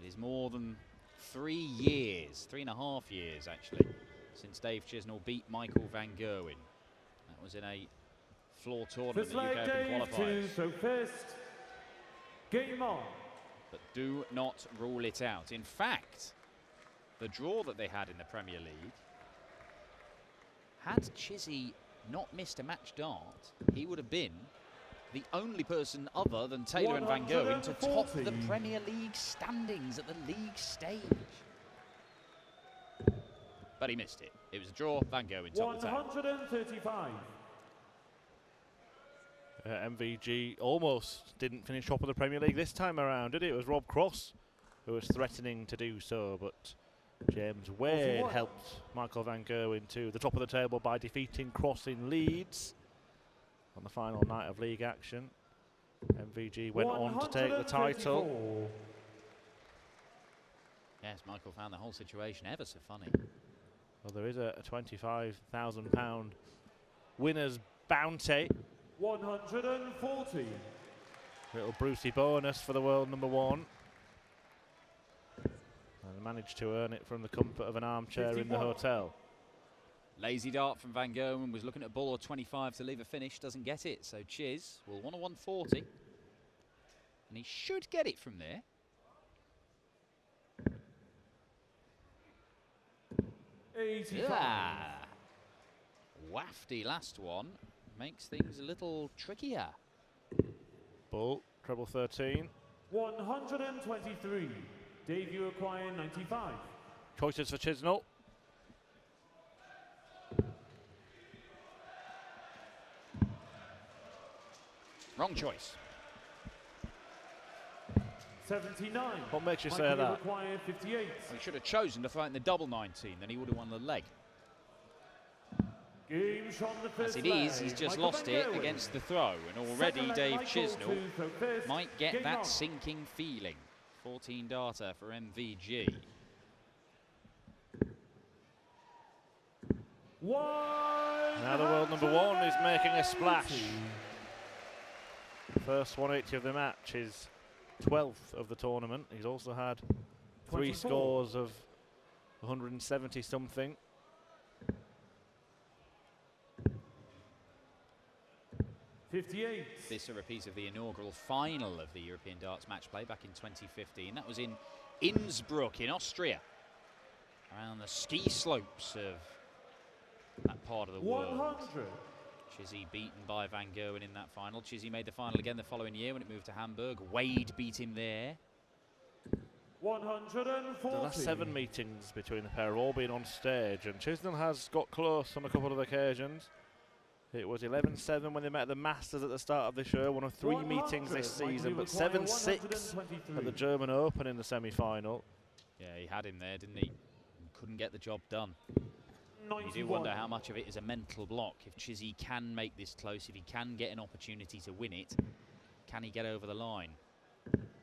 It is more than 3 years, 3.5 years actually, since Dave Chisnall beat Michael van Gerwen. That was in a floor tournament at UK Open qualifiers. So first, game on. But do not rule it out. In fact, the draw that they had in the Premier League, had Chizzy not missed a match dart, he would have been the only person other than Taylor and Van Gerwen to top the Premier League standings at the league stage. But he missed it. It was a draw. Van Gerwen topped the table. 135. MVG almost didn't finish top of the Premier League this time around, did it? It was Rob Cross who was threatening to do so, but James Wade helped Michael van Gerwen to the top of the table by defeating Cross in Leeds on the final night of league action. MVG went on to take the title. Yes, Michael found the whole situation ever so funny. Well, there is a £25,000 winner's bounty. 140. Little Brucey bonus for the world number one. And managed to earn it from the comfort of an armchair 51. In the hotel. Lazy dart from Van Gerwen, was looking at ball or 25 to leave a finish, doesn't get it. So Chiz will want a 140. And he should get it from there. Yeah. Wafty last one. Makes things a little trickier. Ball, treble 13. 123. Debut acquire 95. Choices for Chisnall. Wrong choice. 79. What makes you say that? 58. Well, he should have chosen to throw it in the double 19, then he would have won the leg. As it is, he's just lost it against the throw, and already Dave Chisnall might get that sinking feeling. 14 darter for MVG. Now the world number one is making a splash. First 180 of the match, his 12th of the tournament. He's also had 3 scores of 170 something. This a repeat of the inaugural final of the European Darts Matchplay back in 2015. That was in Innsbruck in Austria, around the ski slopes of that part of the world. 100. Chizzy beaten by Van Gerwen in that final. Chizzy made the final again the following year when it moved to Hamburg. Wade beat him there. 140. The last 7 meetings between the pair have all been on stage, and Chisnall has got close on a couple of occasions. It was 11-7 when they met at the Masters at the start of the show, one of 3 meetings this season, but 7-6 at the German Open in the semi-final. Yeah, he had him there, didn't he? Couldn't get the job done. 91. You do wonder how much of it is a mental block. If Chizzy can make this close, if he can get an opportunity to win it, can he get over the line?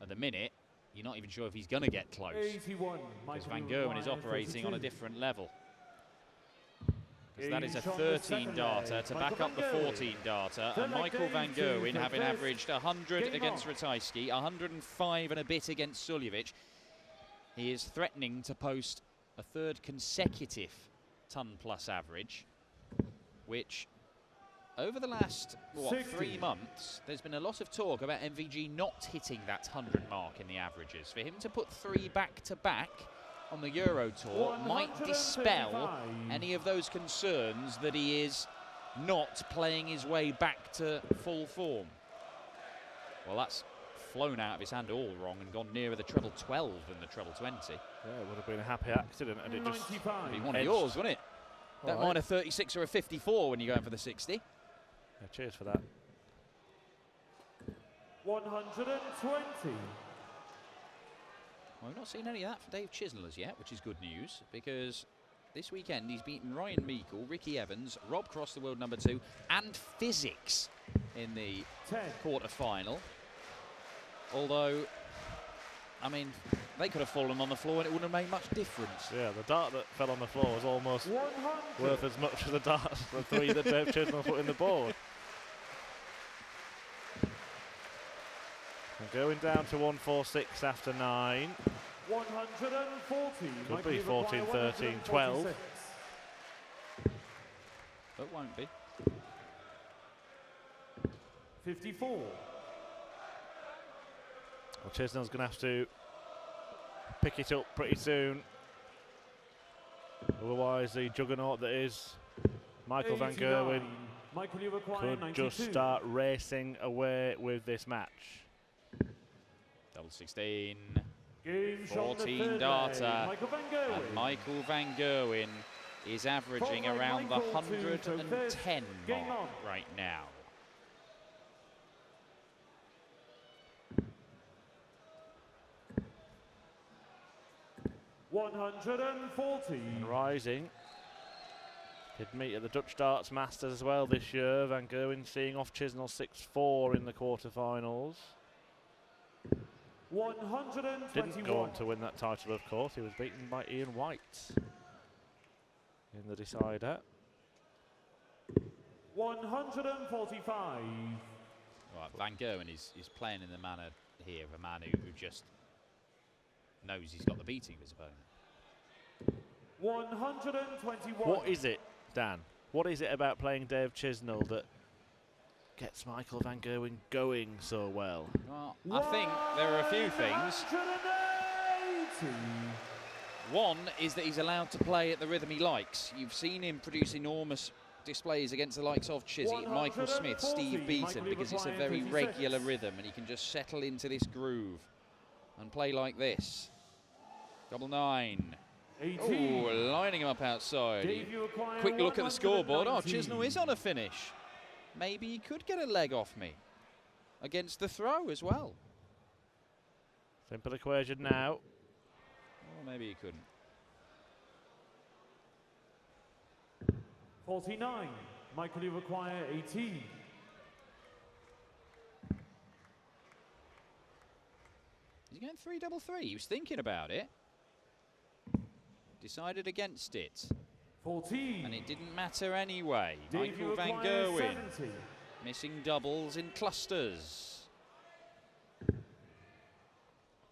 At the minute, you're not even sure if he's going to get close. 81. Because Van Gerwen is operating on a different level. Because that is a 13 darter to back up the 14 darter, and Michael van Gerwen, having averaged 100 against Ratajski, 105 and a bit against Suljevic, he is threatening to post a 3rd consecutive ton-plus average, which over the last, 3 months, there's been a lot of talk about MVG not hitting that 100 mark in the averages. For him to put 3 back-to-back on the Euro Tour might dispel any of those concerns that he is not playing his way back to full form. Well, that's flown out of his hand all wrong and gone nearer the treble 12 than the treble 20. Yeah, it would have been a happy accident, and it just be one of yours, wouldn't it? That might a 36 or a 54 when you're going for the 60. Yeah, cheers for that. 120. Well, we've not seen any of that for Dave Chisnall as yet, which is good news, because this weekend he's beaten Ryan Meikle, Ricky Evans, Rob Cross, the world number 2, and Physics in the quarter-final. Although, I mean, they could have fallen on the floor and it wouldn't have made much difference. Yeah, the dart that fell on the floor was almost worth as much as the dart, the 3 that Dave Chisnall put in the board. And going down to 146 after 9. 140. Could be 14, 13, 12. But won't be. 54. Well, Chisnall's going to have to pick it up pretty soon. Otherwise, the juggernaut that is Michael van Gerwen could just start racing away with this match. Double 16. Game 14 darter. And Michael van Gerwen is averaging around the 110 mark right now. $140. Rising. Did meet at the Dutch Darts Masters as well this year. Van Gerwen seeing off Chisnall 6-4 in the quarterfinals. 121. Didn't go on to win that title, of course. He was beaten by Ian White in the decider. 145. Right, Van Gerwen is playing in the manner here of a man who just knows he's got the beating of his opponent. 121. What is it, Dan? What is it about playing Dave Chisnall that gets Michael van Gerwen going so well? Well, I think there are a few things. One is that he's allowed to play at the rhythm he likes. You've seen him produce enormous displays against the likes of Chizzy, Michael Smith, Steve Beaton, because it's a very regular rhythm and he can just settle into this groove and play like this. Double 9. Oh, lining him up outside. Quick look at the scoreboard. Oh, Chisnall is on a finish. Maybe he could get a leg off me against the throw as well. Simple equation now. Or maybe he couldn't. 49. Michael, you require 18. He's going 3-3-3. He was thinking about it. Decided against it. 14. And it didn't matter anyway. Michael van Gerwen missing doubles in clusters.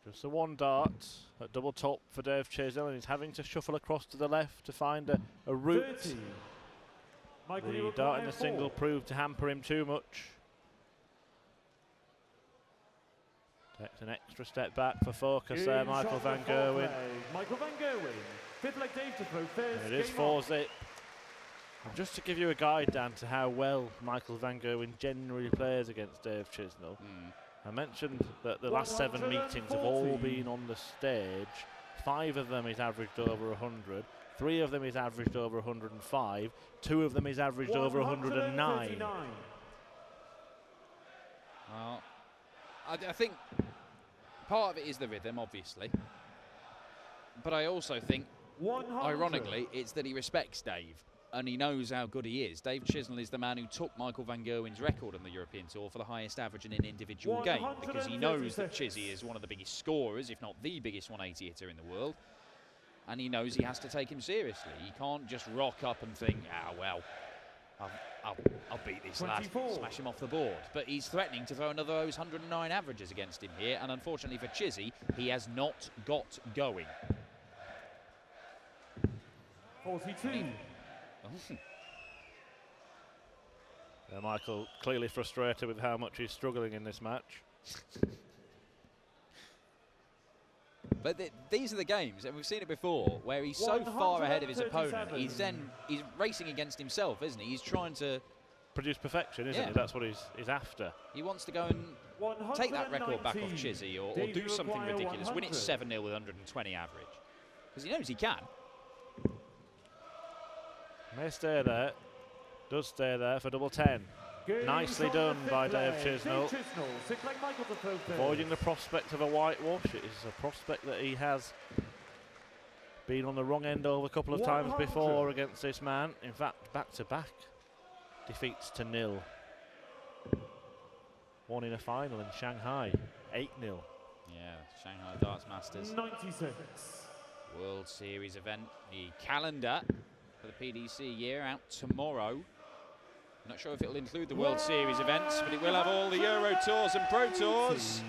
Just the one dart at double top for Dave Chisnall, and he's having to shuffle across to the left to find a route. 30. The dart in the single proved to hamper him too much. Takes an extra step back for focus there, Michael van Gerwen. Michael van Gerwen. Fifth leg Dave to throw first. And it is 4-zip. And just to give you a guide, Dan, to how well Michael van Gerwen generally plays against Dave Chisnall, I mentioned that the last 7 meetings have all been on the stage. 5 of them he's averaged over 100. 3 of them he's averaged over 105. 2 of them he's averaged over 109. Well, I think part of it is the rhythm, obviously. But I also think, ironically, it's that he respects Dave and he knows how good he is. Dave Chisnall is the man who took Michael van Gerwen's record on the European Tour for the highest average in an individual game, because he knows that Chizzy is one of the biggest scorers, if not the biggest 180 hitter in the world, and he knows he has to take him seriously. He can't just rock up and think, ah, well, I'll beat this lad, smash him off the board. But he's threatening to throw another of those 109 averages against him here, and unfortunately for Chizzy, he has not got going. 42. Michael clearly frustrated with how much he's struggling in this match. But these are the games, and we've seen it before, where he's so far ahead of his opponent, he's racing against himself, isn't he? He's trying to produce perfection, isn't he? That's what he's after. He wants to go and take that record back off Chizzy, or do something ridiculous, win it 7-0 with 120 average, because he knows he can. May stay there. Does stay there for double 10. Nicely done by Dave Chisnall. Avoiding the prospect of a whitewash. It is a prospect that he has been on the wrong end of a couple of times before against this man. In fact, back-to-back defeats to nil. One in a final in Shanghai, 8-0. Yeah, Shanghai Darts Masters. 96. World Series event. The calendar for the PDC year out tomorrow. I'm not sure if it'll include the World Series events, but it will have all the Euro Tours and Pro Tours.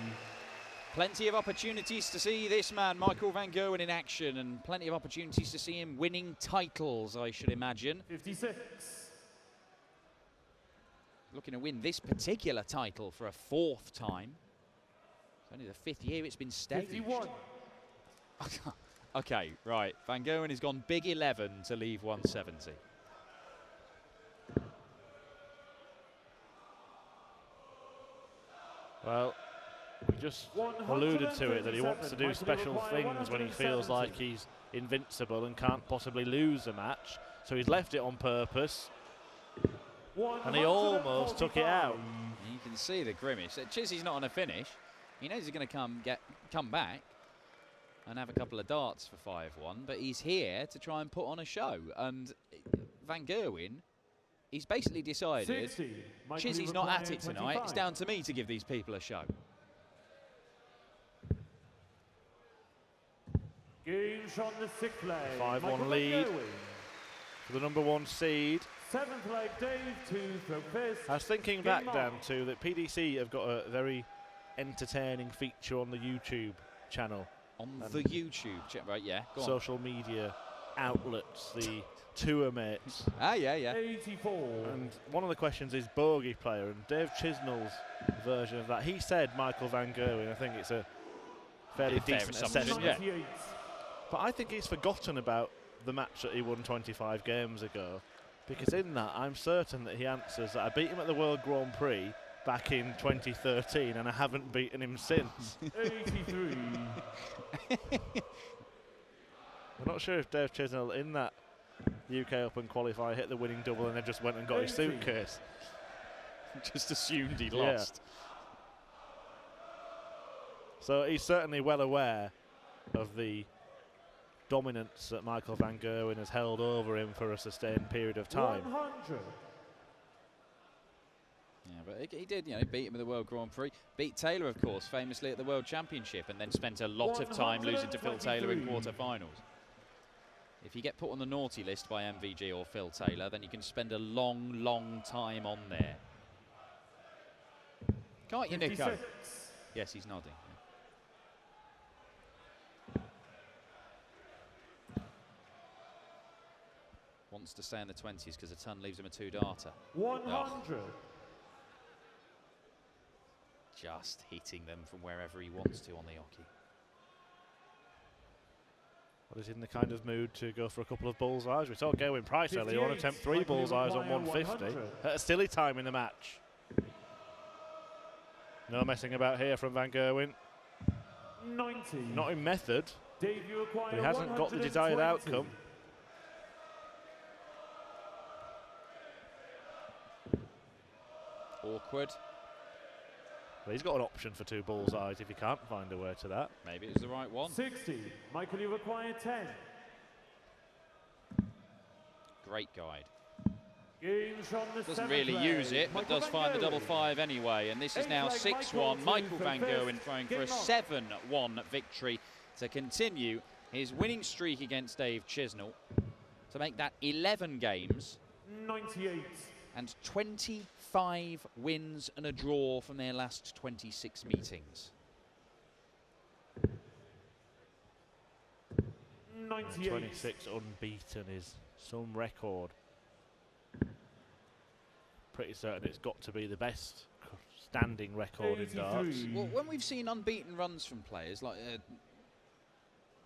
Plenty of opportunities to see this man, Michael van Gerwen, in action, and plenty of opportunities to see him winning titles, I should imagine. 56. Looking to win this particular title for a 4th time. It's only the 5th year it's been staged. 51. Okay, right. Van Gerwen has gone big 11 to leave 170. Well, we just alluded to it, that he wants to do special things when he feels like he's invincible and can't possibly lose a match. So he's left it on purpose, and he almost took it out. You can see the grimace. Chizzy's not on a finish. He knows he's going to come back and have a couple of darts for 5-1, but he's here to try and put on a show. And Van Gerwen, he's basically decided, Chizzy's not at it tonight, it's down to me to give these people a show. Game shot in the 6th leg. 5-1 lead for the #1 seed. 7th leg, Dave, 2 throw fist. I was thinking back, Dan, too, that PDC have got a very entertaining feature on the YouTube channel. On the YouTube, right, yeah, go on. Social media outlets, the tour mates. Ah, yeah. 84. And one of the questions is bogey player, and Dave Chisnall's version of that, he said Michael van Gerwen. I think it's a fairly decent assessment. Yeah. But I think he's forgotten about the match that he won 25 games ago, because in that I'm certain that he answers that I beat him at the World Grand Prix back in 2013 and I haven't beaten him since. 83. I'm not sure if Dave Chisnall in that UK Open qualifier hit the winning double and then just went and got his suitcase. Just assumed he lost. So he's certainly well aware of the dominance that Michael van Gerwen has held over him for a sustained period of time. 100. Yeah, but he did, beat him at the World Grand Prix. Beat Taylor, of course, famously at the World Championship, and then spent a lot of time losing to Phil Taylor in quarter-finals. If you get put on the naughty list by MVG or Phil Taylor, then you can spend a long, long time on there. Can't you, Nico? 56. Yes, he's nodding. Wants to stay in the 20s because a ton leaves him a 2-darter. 100. Oh. Just hitting them from wherever he wants to on the hockey. Well, he's in the kind of mood to go for a couple of bullseyes. We saw Gerwen Price earlier on attempt 3 bullseyes on 150 at a silly time in the match. No messing about here from Van Gerwen. 90. Not in method, Dave, you but he hasn't got the desired outcome. Awkward. Well, he's got an option for 2 bullseyes if he can't find a way to that. Maybe it was the right one. 60. Michael, you require 10. Great guide. Game shot in the Doesn't really use it, but does find the double 5 anyway. And this is now 6-1. Michael van Gerwen throwing for a 7-1 victory to continue his winning streak against Dave Chisnall to make that 11 games 98. and 25 wins and a draw from their last 26 meetings. 98. 26 unbeaten is some record. Pretty certain it's got to be the best standing record in darts. Well, when we've seen unbeaten runs from players like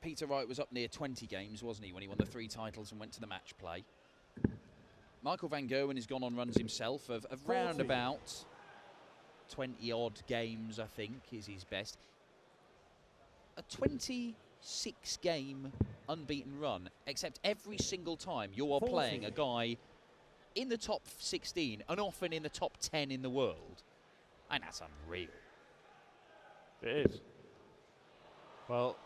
Peter Wright was up near 20 games, wasn't he, when he won the 3 titles and went to the match play. Michael van Gerwen has gone on runs himself of round about 20-odd games, I think, is his best. A 26-game unbeaten run, except every single time you are playing a guy in the top 16 and often in the top 10 in the world. And that's unreal. It is. Well,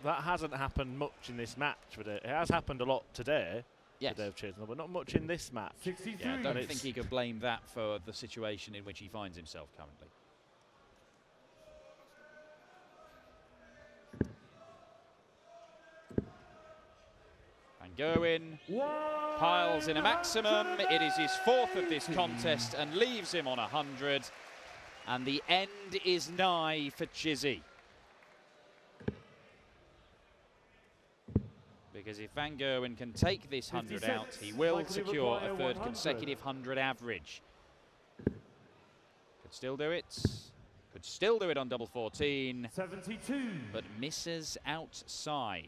that hasn't happened much in this match, but it has happened a lot today. Yes. Dave Chisnall, but not much in this match. 63. Yeah, I don't think he could blame that for the situation in which he finds himself currently. Van Gerwen piles in a maximum. It is his 4th of this contest and leaves him on 100. And the end is nigh for Chizzy. Because if Van Gerwen can take this 100 out, he will secure a third consecutive 100 average. Could still do it. Could still do it on double 14. 72. But misses outside.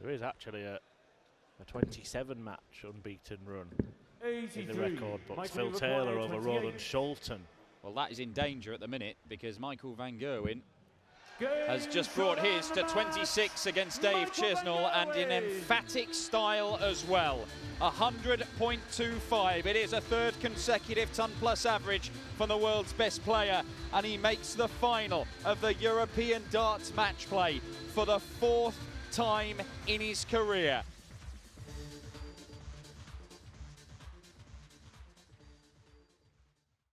There is actually a 27 match unbeaten run 83. in the record books. Michael Phil Taylor over 28. Roland Sholton. Well, that is in danger at the minute because Michael Van Gerwen has just brought his to 26 against Dave Chisnall, and in emphatic style as well. 100.25. It is a third consecutive ton-plus average from the world's best player, and he makes the final of the European Darts Matchplay for the 4th time in his career.